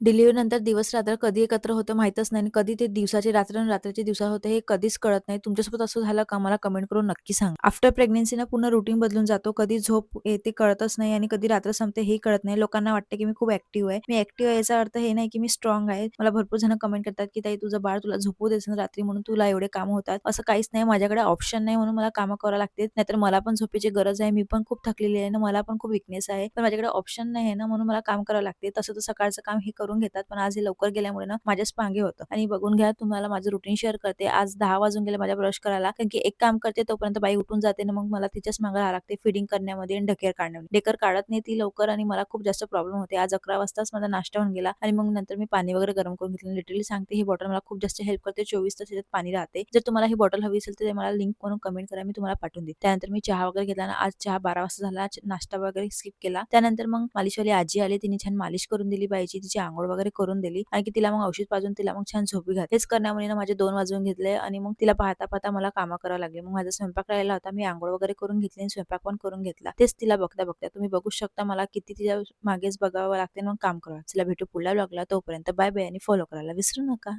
डिलिव्हरीनंतर दिवस-रात्र कधी एकत्र होतं माहीतच नाही आणि कधी ते दिवसाची रात्र आणि रात्रीची दिवसा होते हे कधीच कळत नाही. तुमच्यासोबत असं झालं का? मला कमेंट करून नक्की सांगा. आफ्टर प्रेग्नन्सी ना पूर्ण रुटीन बदलून जातो. कधी झोप येते कळतच नाही आणि कधी रात्र संपते हेही कळत नाही. लोकांना वाटतं की मी खूप ॲक्टिव्ह आहे. मी ॲक्टिव्ह आहे याचा अर्थ हे नाही की मी स्ट्राँग आहे. मला भरपूर जण कमेंट करतात की "ताई तुझं बाळ तुला झोपू देत नाही रात्री म्हणून तुला एवढे कामं होतात." असं काहीच नाही. माझ्याकडे ऑप्शन नाही म्हणून मला कामं करावी लागतात. नाहीतर मला पण झोपेची गरज आहे. मी पण खूप थकलेली आहे ना, मला पण खूप वीकनेस आहे. पण माझ्याकडे ऑप्शन नाही आहे ना, म्हणून मला काम करावं लागते. तसं तर सकाळचं काम हे करून घेतात. पण आज हे लवकर गेल्यामुळे ना माझ्याच मागे होतं आणि बघून घ्या तुम्हाला माझं रुटीन शेअर करते. आज 10 वाजून गेले माझ्या ब्रश करायला. कारण की एक काम करते तोपर्यंत बाई उठून जाते ना, मग मला तिच्याच मागे राहावं लागते फीडिंग करण्यामध्ये आणि ढकेर काढण्यामध्ये. ढेकर काढत नाही ती लवकर आणि मला खूप जास्त प्रॉब्लेम होते. आज 11 वाजताच माझा नाश्ता होऊन गेला आणि मग नंतर मी पाणी वगैरे गरम करून घेतलं. लिटरली सांगते ही बॉटल मला खूप जास्त हेल्प करते. 24 तास त्याच्यात पाणी राहते. जर तुम्हाला ही बॉटल हवी असेल तर मला लिंक करून कमेंट करा. मी तुम्हाला पाठवून देईन. त्यानंतर मी चहा वगैरे घेतला ना, आज चहा 12 वाजता झाला. आज नाश्ता वगैरे स्किप केला. त्यानंतर मग मालिशवाली आजी आली. तिने छान मालिश करून दिली बाईची. तिची अंघोळ वगैरे करून दिली आणि की तिला मग औषध पाजून तिला मग छान झोपी घातली. हेच करण्यामुळे ना माझे 2 वाजून घेतले आणि मग तिला पाहता-पाहता मला कामं करावं लागली. मग माझा स्वयंपाक राहिला होता. मी अंघोळ वगैरे करून घेतली आणि स्वयंपाक पण करून घेतला. तेच तिला बघता-बघता तुम्ही बघू शकता मला किती तिच्या मागेच बघावं लागते आणि मग काम करावं. चला भेटू पुढल्या व्लॉगला. तोपर्यंत बाय बाय आणि फॉलो करायला विसरू नका.